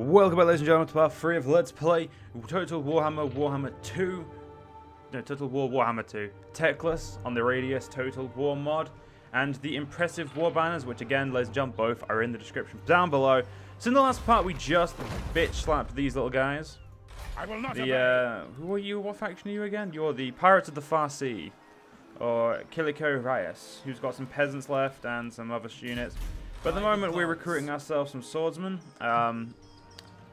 Welcome back, ladies and gentlemen, to part 3 of Let's Play Total Warhammer, Warhammer 2. No, Total War, Warhammer 2. Teclis on the Radius Total War mod. And the impressive war banners, which again, ladies and gentlemen, both are in the description down below. So in the last part, we just bitch slapped these little guys. I will not who are you? What faction are you again? You're the Pirates of the Far Sea. Or Kiliko Reyes, who's got some peasants left and some other units. But at the moment, we're recruiting ourselves some swordsmen.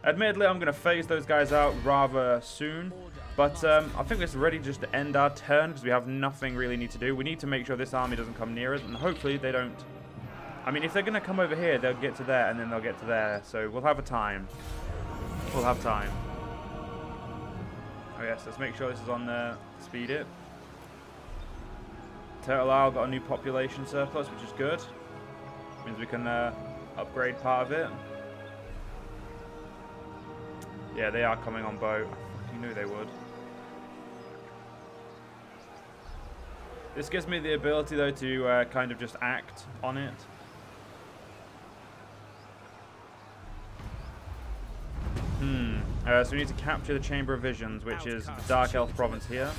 Admittedly, I'm going to phase those guys out rather soon, but I think it's ready just to end our turn because we have nothing really need to do. We need to make sure this army doesn't come near us, and hopefully they don't. I mean, if they're going to come over here, they'll get to there, and then they'll get to there, so we'll have a time. We'll have time. Oh yes, let's make sure this is on speed it. Turtle Isle got a new population surplus, which is good. Means we can upgrade part of it. Yeah, they are coming on boat. I fucking knew they would. This gives me the ability, though, to kind of just act on it. So we need to capture the Chamber of Visions, which is the Dark Elf province here.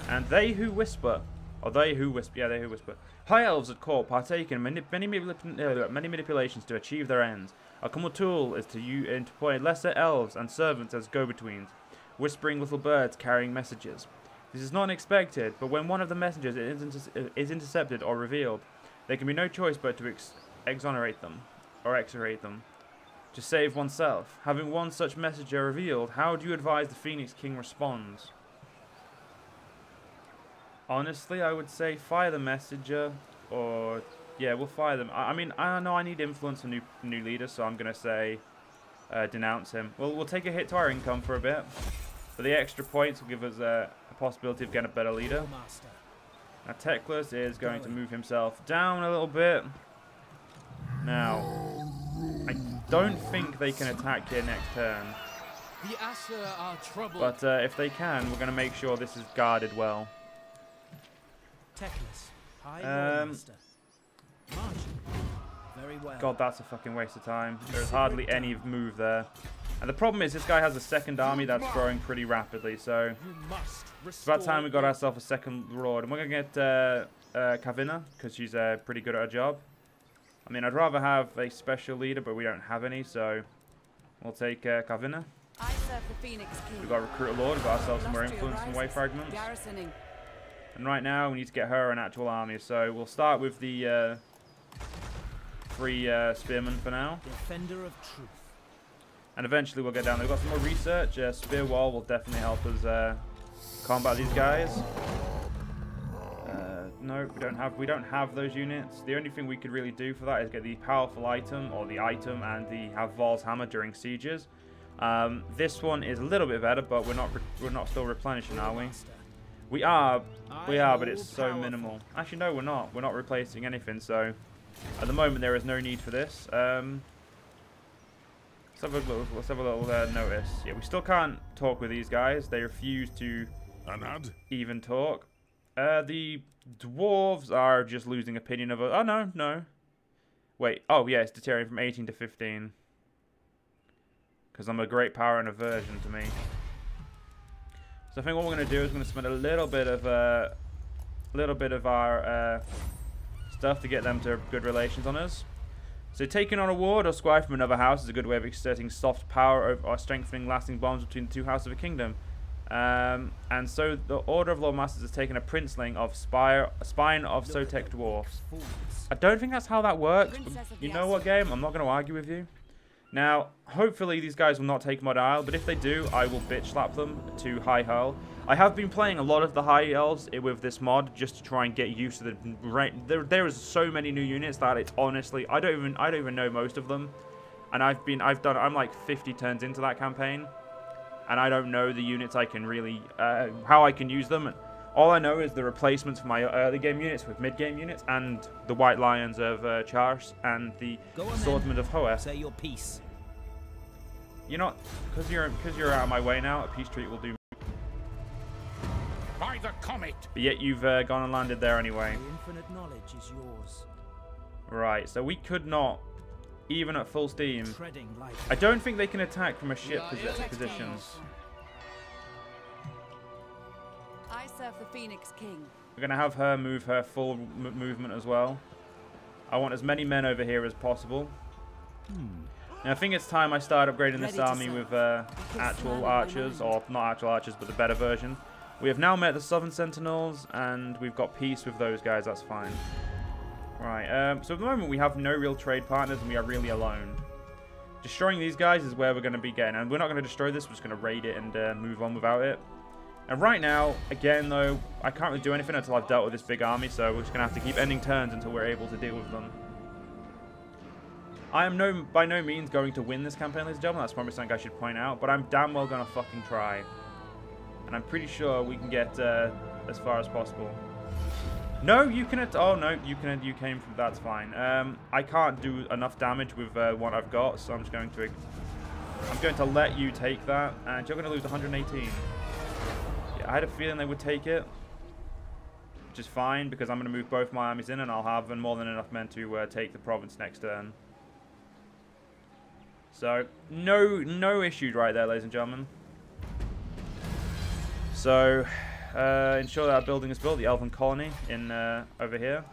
And they who whisper. Or they who whisper. Yeah, they who whisper. High Elves at court partake in many manipulations to achieve their ends. Our common tool is to employ lesser elves and servants as go-betweens, whispering little birds carrying messages. This is not unexpected, but when one of the messengers is intercepted or revealed, there can be no choice but to exonerate them, or exorate them, to save oneself. Having one such messenger revealed, how do you advise the Phoenix King responds? Honestly, I would say fire the messenger, or... yeah, we'll fire them. I mean, I know I need influence from new leaders, so I'm going to say denounce him. We'll take a hit to our income for a bit. But the extra points will give us a possibility of getting a better leader. Now, Teclis is going to move himself down a little bit. Now, I don't think they can attack here next turn. But if they can, we're going to make sure this is guarded well. Very well. God, that's a fucking waste of time. There's hardly any move there. And the problem is this guy has a second army that's growing pretty rapidly, so it's about time we got ourselves a second lord. And we're going to get Kavina, because she's pretty good at her job. I mean, I'd rather have a special leader, but we don't have any, so we'll take Kavina. We've got to recruit a lord, we've got ourselves some more influence and way fragments. And right now, we need to get her an actual army, so we'll start with the... 3 spearmen for now. Defender of truth. And eventually we'll get down there. We've got some more research. Spear wall will definitely help us combat these guys. No, we don't have those units. The only thing we could really do for that is get the powerful item, or the item, and have Vol's hammer during sieges. This one is a little bit better, but we're not still replenishing, are we? We are, but it's so minimal. Actually, no, we're not. We're not replacing anything, so at the moment there is no need for this. Let's have a little notice. Yeah, we still can't talk with these guys. They refuse to even talk. The dwarves are just losing opinion of us. Oh, no. Wait. Oh, yeah, it's deteriorating from 18 to 15. Because I'm a great power and aversion to me. So I think what we're going to do is we're going to spend a little bit of our stuff to get them to good relations on us. So taking on a ward or squire from another house is a good way of exerting soft power or strengthening lasting bonds between the two houses of a kingdom. And so the Order of Loremasters has taken a princeling of spine of Sotek dwarfs. I don't think that's how that works, but you know what, game? I'm not going to argue with you. Now, hopefully these guys will not take Mod Isle, but if they do, I will bitch slap them to High Hull. I have been playing a lot of the High Elves with this mod just to try and get used to the... There is so many new units that it's honestly... I don't even know most of them. And I'm like 50 turns into that campaign. And I don't know the units I can really... how I can use them. And all I know is the replacements for my early game units with mid-game units, and the White Lions of Charles, and the Swordsmen of Hoeth. Say your piece. You're not... Because you're out of my way now, a peace treaty will do... By the comet. But yet you've gone and landed there anyway. The infinite knowledge is yours. Right, so we could not even at full steam. Treading lightly. I don't think they can attack from a ship position. I serve the Phoenix King. We're going to have her move her full movement as well. I want as many men over here as possible. Now, I think it's time I start upgrading this army with actual archers, or not actual archers, but the better version. We have now met the Southern Sentinels, and we've got peace with those guys. That's fine. Right, so at the moment we have no real trade partners, and we are really alone. Destroying these guys is where we're going to be getting, and we're not going to destroy this, we're just going to raid it and move on without it. And right now, again though, I can't really do anything until I've dealt with this big army, so we're just going to have to keep ending turns until we're able to deal with them. I am by no means going to win this campaign, ladies and gentlemen. That's probably something I should point out, but I'm damn well going to fucking try. And I'm pretty sure we can get as far as possible. No, you can... Oh, no, you came from... That's fine. I can't do enough damage with what I've got, so I'm just going to... I'm going to let you take that, and you're going to lose 118. Yeah, I had a feeling they would take it, which is fine, because I'm going to move both my armies in, and I'll have more than enough men to take the province next turn. So, no issues right there, ladies and gentlemen. So, ensure that our building is built, the Elven Colony in over here.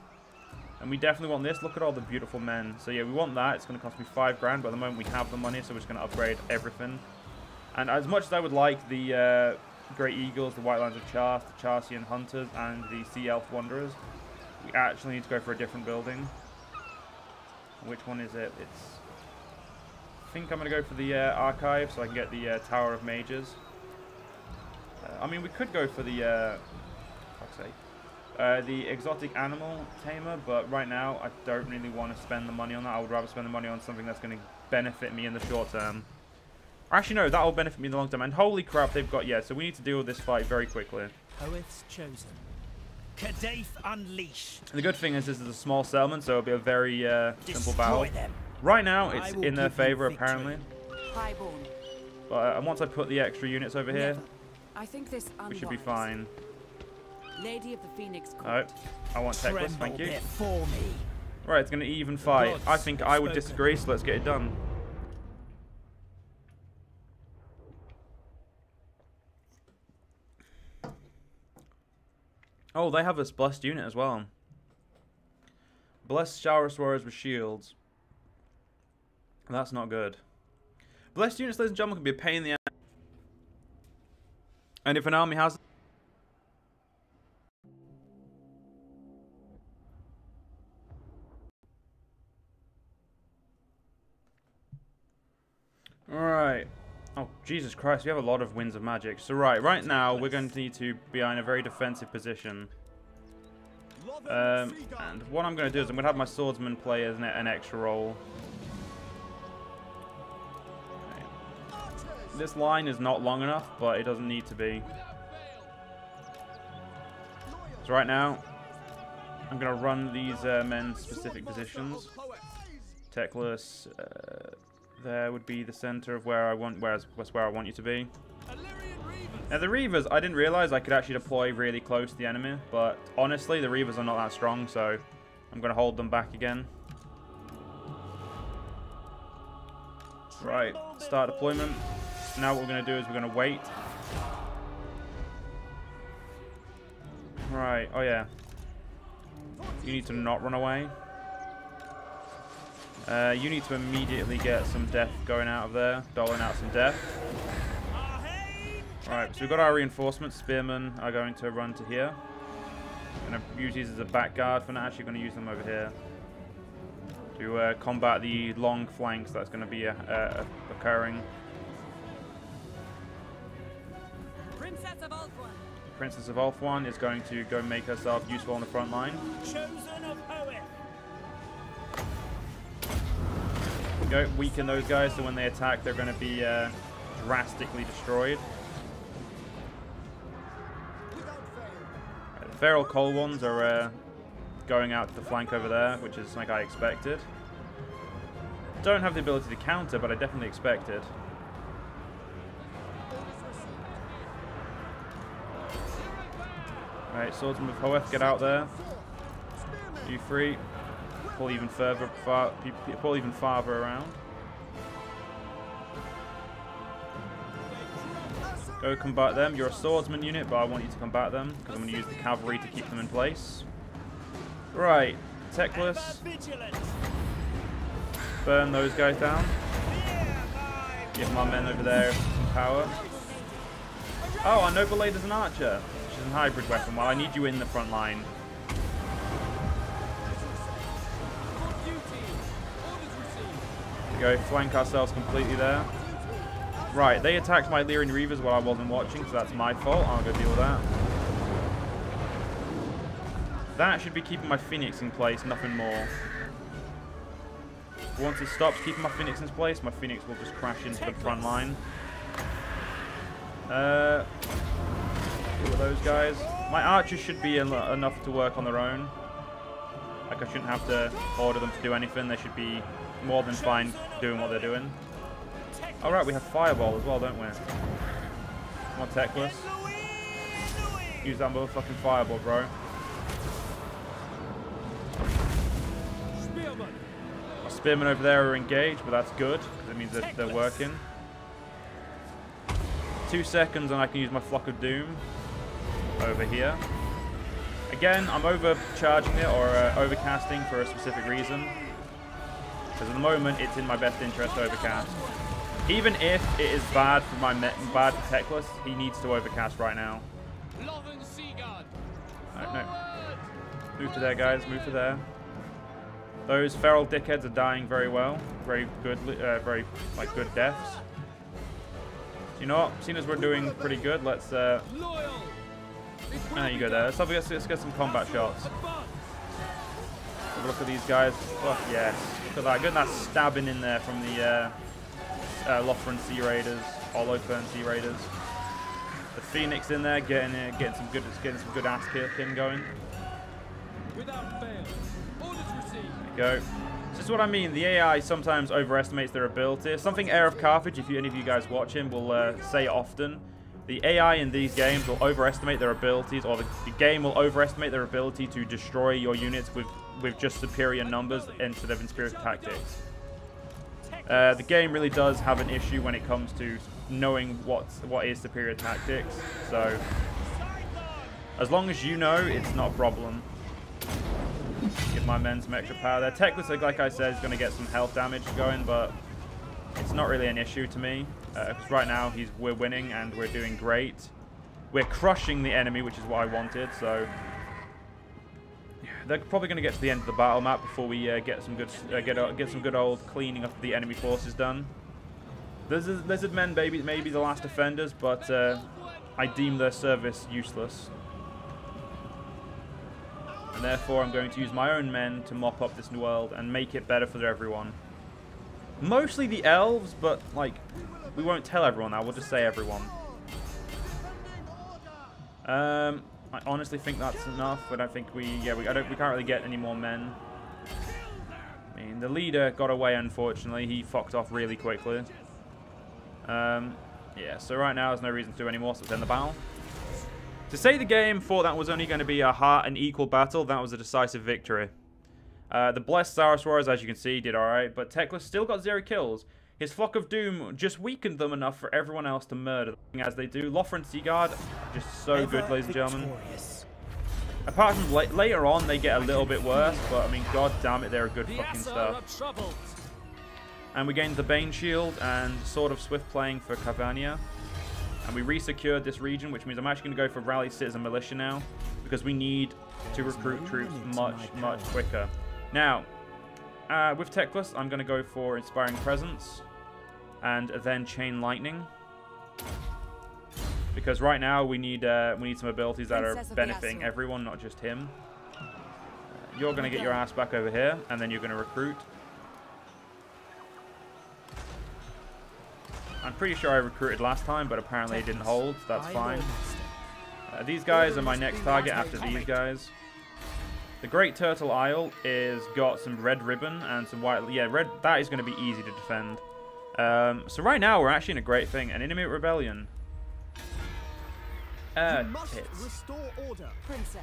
And we definitely want this. Look at all the beautiful men. So yeah, we want that. It's going to cost me 5 grand, but at the moment we have the money, so we're just going to upgrade everything. And as much as I would like the Great Eagles, the White Lions of Chars, the Charsian Hunters, and the Sea Elf Wanderers, we actually need to go for a different building. Which one is it? I think I'm going to go for the Archive, so I can get the Tower of Mages. I mean, we could go for the, the Exotic Animal Tamer, but right now I don't really want to spend the money on that. I would rather spend the money on something that's going to benefit me in the short term. Actually, no, that will benefit me in the long term. And holy crap, they've got... Yeah, so we need to deal with this fight very quickly. Hoeth's chosen. Catastrophe unleashed. And the good thing is this is a small settlement, so it'll be a very simple battle. Them. Right now, it's in their favor, apparently. Highborn. But once I put the extra units over here, I think this we should be fine. Lady of the Phoenix Court. I want Teclis, thank you. Before me. Right, it's going to even fight. I think I would disagree, so let's get it done. Oh, they have this blessed unit as well. Blessed shower swarers with shields. That's not good. Blessed units, ladies and gentlemen, can be a pain in the ass. And if an army has... Alright. Oh, Jesus Christ, we have a lot of winds of magic. So right now, we're going to need to be in a very defensive position. And what I'm going to do is I'm going to have my swordsman play as an extra role. This line is not long enough, but it doesn't need to be. So right now, I'm going to run these men specific positions. Teclis, there would be the center of where I want, where I want you to be. Now the Reavers, I didn't realize I could actually deploy really close to the enemy, but honestly, the Reavers are not that strong, so I'm going to hold them back again. Right, start deployment. Now what we're going to do is we're going to wait. Right, oh yeah. You need to not run away. You need to immediately get some death going out of there, doling out some death. Right, so we've got our reinforcements. Spearmen are going to run to here. I'm going to use these as a back guard for now. Actually going to use them over here to combat the long flanks that's going to be occurring. Princess of Ulthuan is going to go make herself useful on the front line. Chosen of Hoeth. Go weaken those guys so when they attack they're going to be drastically destroyed. The feral coal ones are going out to the flank over there, which is like I expected. Don't have the ability to counter, but I definitely expected. Alright, Swordsman of Hoeth, get out there. You free. pull even farther around. Go combat them. You're a swordsman unit, but I want you to combat them because I'm going to use the cavalry to keep them in place. Right, Teclis. Burn those guys down. Give my men over there some power. Oh, our noble lady's an archer. She's a hybrid weapon. Well, I need you in the front line. Go flank ourselves completely there. Right, they attacked my Lyrian Reavers while I wasn't watching, so that's my fault. I'll go deal with that. That should be keeping my Phoenix in place, nothing more. Once it stops keeping my Phoenix in place, my Phoenix will just crash into the front line. Deal with those guys. My archers should be enough to work on their own. Like, I shouldn't have to order them to do anything. They should be more than fine doing what they're doing. Alright, we have Fireball as well, don't we? Come on, Teclis. Use that motherfucking Fireball, bro. Our Spearmen over there are engaged, but that's good, because it means that they're working. 2 seconds and I can use my Flock of Doom over here. Again, I'm overcharging it or overcasting for a specific reason. Because at the moment, it's in my best interest to overcast. Even if it is bad for bad for Teclis, he needs to overcast right now. No. Move to there, guys. Move to there. Those feral dickheads are dying very well. Very good, very good deaths. You know what? Seeing as we're doing pretty good, let's. There you go. There. Let's get some combat shots. Have a look at these guys. Fuck yes. Look at that. Good that stabbing in there from the Lothran Sea Raiders, Hollowfern Sea Raiders. The Phoenix in there, getting some good ass kicking going. There you go. This is what I mean. The AI sometimes overestimates their ability. Something Heir of Carthage, if any of you guys watch him, will say often. The AI in these games will overestimate their abilities, or the game will overestimate their ability to destroy your units with just superior numbers instead of superior tactics. The game really does have an issue when it comes to knowing what is superior tactics. So, as long as you know, it's not a problem. Give my men some extra power there. Teclis, like I said, is going to get some health damage going, but it's not really an issue to me. Because right now, we're winning and we're doing great. We're crushing the enemy, which is what I wanted, so... They're probably going to get to the end of the battle map before we get some good old cleaning of the enemy forces done. Lizard men may be the last defenders, but I deem their service useless. And therefore, I'm going to use my own men to mop up this new world and make it better for everyone. Mostly the elves, but like we won't tell everyone now. We'll just say everyone. I honestly think that's enough. I don't think we can't really get any more men. I mean, the leader got away, unfortunately. He fucked off really quickly. Yeah, so right now there's no reason to do any more, so let's end the battle. To say the game thought that was only going to be an equal battle, that was a decisive victory. The Blessed Saurus Warriors, as you can see, did alright, but Teclis still got 0 kills. His Flock of Doom just weakened them enough for everyone else to murder them, as they do. Lothran Seaguard, just so good, ladies and gentlemen. Apart from later on, they get a little bit worse, but I mean, god damn it, they're good fucking stuff. And we gained the Bane Shield and Sword of Swift Playing for Cavania. And we resecured this region, which means I'm actually going to go for Rally Citizen Militia now, because we need to recruit troops much quicker. Now, with Teclis, I'm going to go for Inspiring Presence and then Chain Lightning, because right now we need some abilities that are benefiting everyone, not just him. You're going to get your ass back over here, and then you're going to recruit. I'm pretty sure I recruited last time, but apparently it didn't hold, so that's fine. These guys are my next target after these guys. The Great Turtle Isle is got some red ribbon and some white... Yeah, red. That is going to be easy to defend. So right now, we're actually in a great thing. An Inimite Rebellion. Tits. Restore order. Princess.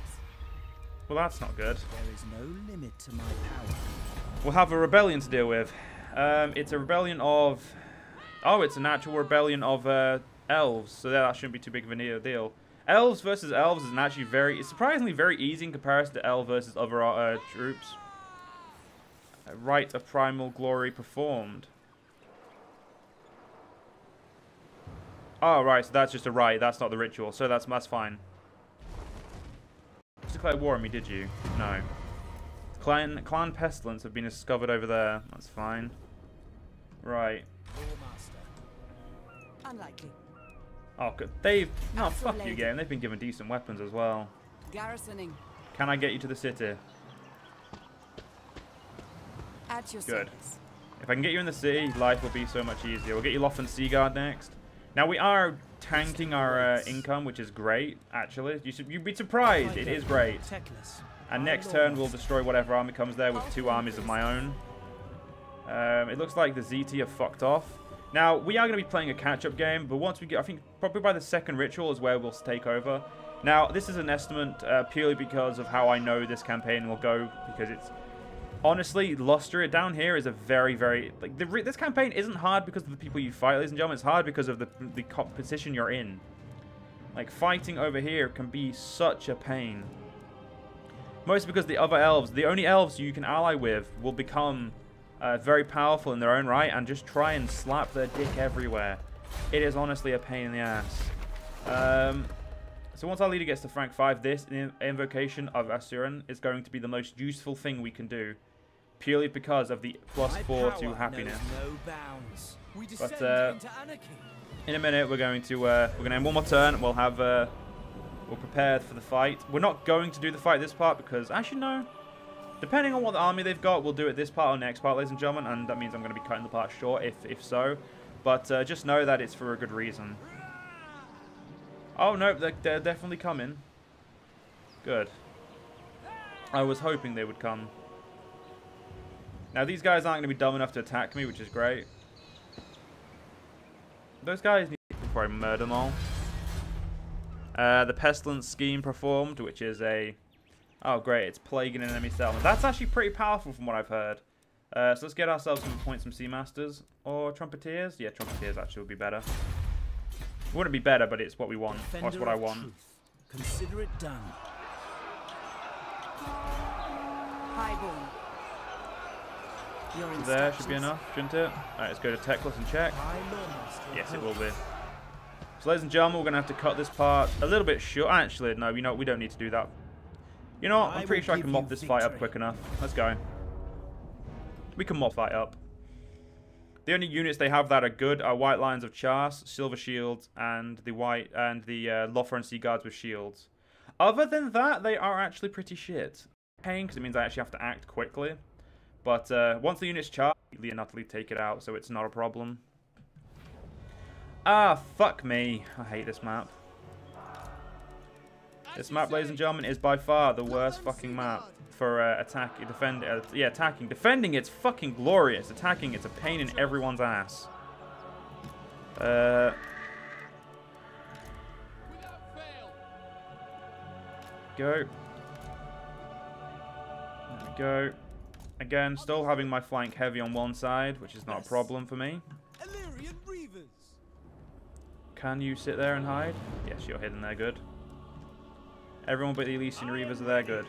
Well, that's not good. There is no limit to my power. We'll have a rebellion to deal with. It's a rebellion of... Oh, it's an actual rebellion of elves, so that shouldn't be too big of a deal. Elves versus elves is actually it's surprisingly very easy in comparison to elf versus other troops. Rite of primal glory performed. Oh, right, so that's just a rite, that's not the ritual, so that's fine. Just declare war on me, did you? No. Clan pestilence have been discovered over there, that's fine. Right. Unlikely. Oh, good. No, fuck you, game. They've been given decent weapons as well. Garrisoning. Can I get you to the city? At your Good. service. If I can get you in the city, life will be so much easier. We'll get you Loth and Seaguard next. Now, we are tanking our income, which is great, actually. You'd be surprised. It is great. Teclis. And next turn, we'll destroy whatever army comes there with 2 armies of my own. It looks like the ZT have fucked off. Now, we are going to be playing a catch-up game, but once we get, I think, probably by the second ritual is where we'll take over. Now, this is an estimate purely because of how I know this campaign will go, because it's, honestly, Luster down here is a very, very, like, this campaign isn't hard because of the people you fight, ladies and gentlemen, it's hard because of the competition you're in. Like, fighting over here can be such a pain. Mostly because the other elves, the only elves you can ally with will become... very powerful in their own right and just try and slap their dick everywhere. It is honestly a pain in the ass. So once our leader gets to rank 5, this invocation of Asuran is going to be the most useful thing we can do, purely because of the +4 to happiness. But in a minute we're going to end one more turn. We'll have we're prepared for the fight. We're not going to do the fight this part because actually no. Depending on what the army they've got, we'll do it this part or next part, ladies and gentlemen, and that means I'm going to be cutting the part short, if so. But just know that it's for a good reason. Oh, no, they're definitely coming. Good. I was hoping they would come. Now, these guys aren't going to be dumb enough to attack me, which is great. Those guys need to before I murder them all. The Pestilence scheme performed, which is a... Oh, great. It's plaguing an enemy settlement. That's actually pretty powerful from what I've heard. So let's get ourselves some points from Sea Masters. Or Trumpeteers. Yeah, Trumpeteers actually would be better. It wouldn't be better, but it's what we want. That's what I want. Consider it done. Highborn. There should be enough, shouldn't it? Alright, let's go to Teclis and check. Yes, it will be. So, ladies and gentlemen, we're going to have to cut this part a little bit short. Actually, no, you know, we don't need to do that. You know what? I'm pretty sure I can mop this fight up quick enough. Let's go. We can mop fight up. The only units they have that are good are White Lions of Chars, Silver Shields, and the Lothar and Sea Guards with shields. Other than that, they are actually pretty shit. Pain, because it means I actually have to act quickly. But once the unit's charged, completely and utterly take it out, so it's not a problem. Ah, fuck me. I hate this map. This map, ladies and gentlemen, is by far the worst fucking map for attacking. Defending, it's fucking glorious. Attacking, it's a pain in everyone's ass. Go. There we go. Again, still having my flank heavy on one side, which is not a problem for me. Can you sit there and hide? Yes, you're hidden there, good. Everyone but the Elysian Reavers are there, good.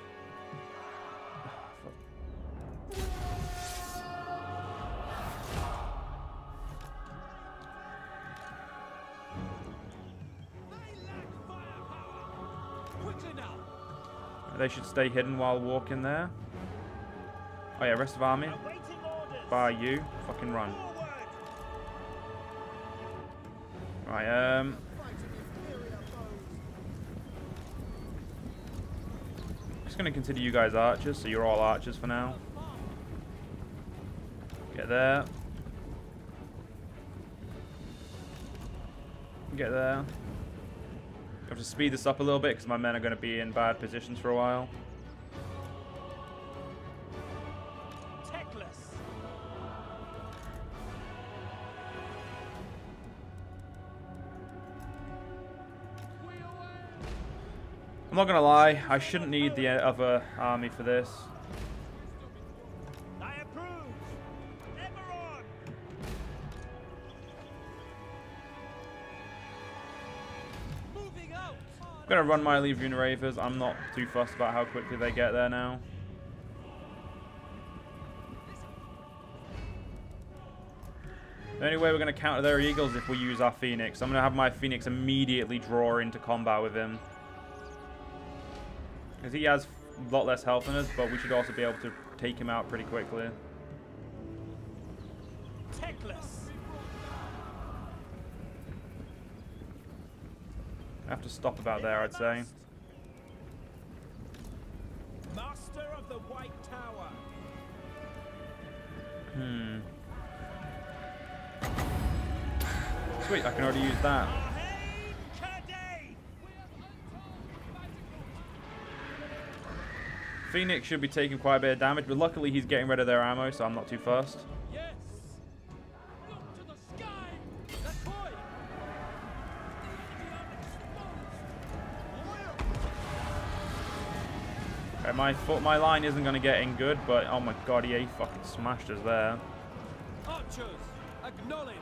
They should stay hidden while walking there. Oh yeah, rest of army. By you. Fucking run. Right, just gonna consider you guys archers, so you're all archers for now. Get there. Get there. I have to speed this up a little bit because my men are going to be in bad positions for a while. Teclis. I'm not going to lie, I shouldn't need the other army for this. I approve. I'm going to run my Legion Ravers. I'm not too fussed about how quickly they get there now. The only way we're going to counter their Eagles is if we use our Phoenix. I'm going to have my Phoenix immediately draw into combat with him. Because he has a lot less health than us, but we should also be able to take him out pretty quickly. Teclis. I have to stop about there, I'd say. Master of the White Tower. Sweet, I can already use that. Phoenix should be taking quite a bit of damage, but luckily he's getting rid of their ammo, so I'm not too fussed. Yes. Look to the sky. That boy. Okay, my line isn't going to get in good, but oh my god, he fucking smashed us there. Archers, acknowledged.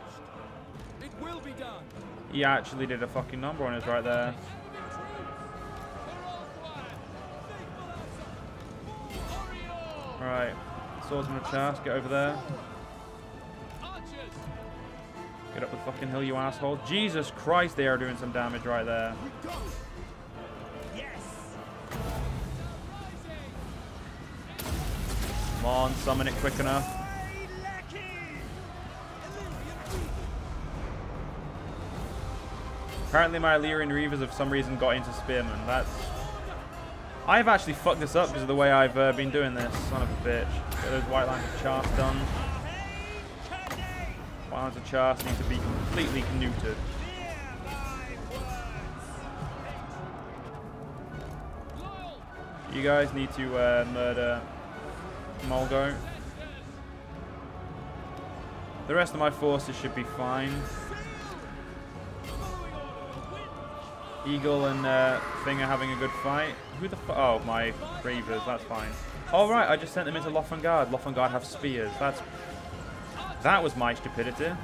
It will be done. He actually did a fucking number on us right there. Alright, swordsman of chast, get over there. Get up the fucking hill, you asshole. Jesus Christ, they are doing some damage right there. Come on, summon it quick enough. Apparently my Illyrian Reavers have for some reason got into Spearmen. I've actually fucked this up because of the way I've been doing this. Son of a bitch. Get those white lines of chast done. White lines of chast need to be completely neutered. You guys need to murder Mulgo. The rest of my forces should be fine. Eagle and Thing are having a good fight. Who the fuck? Oh, my Reavers, that's fine. All right, I just sent them into Lothengard. Lothengard have spears. That was my stupidity. All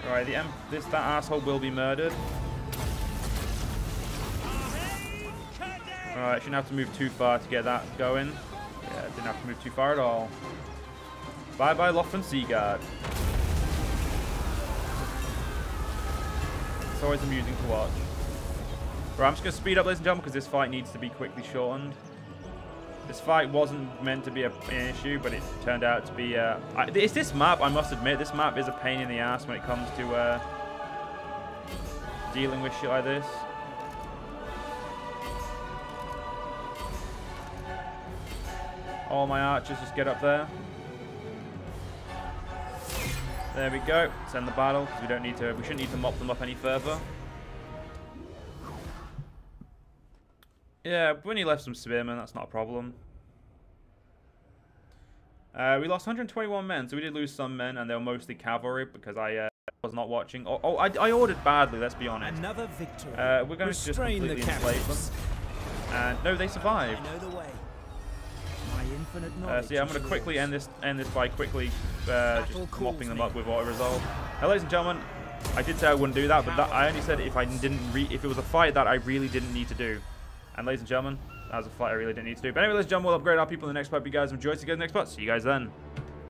right, that asshole will be murdered. All right, shouldn't have to move too far to get that going. Yeah, didn't have to move too far at all. Bye bye, Lothengard. It's always amusing to watch. Right, I'm just going to speed up, ladies and gentlemen, because this fight needs to be quickly shortened. This fight wasn't meant to be an issue, but it turned out to be... it's this map, I must admit, this map is a pain in the ass when it comes to dealing with shit like this. All my archers just get up there. There we go. Let's end the battle, because we shouldn't need to mop them up any further. Yeah, when he left some spearmen, that's not a problem. We lost 121 men, so we did lose some men, and they were mostly cavalry because I was not watching. I ordered badly, let's be honest. Another victory. We're going to just completely enslave them. And no, they survived. I know the way. My infinite So yeah, I'm going to quickly end this by quickly just mopping them up with auto resolve. Now, ladies and gentlemen, I did say I wouldn't do that, but I only said if it was a fight that I really didn't need to do. And ladies and gentlemen, that was a fight I really didn't need to do. But anyway, ladies and gentlemen, we'll upgrade our people in the next part. You guys enjoy. See you guys in the next part. See you guys then.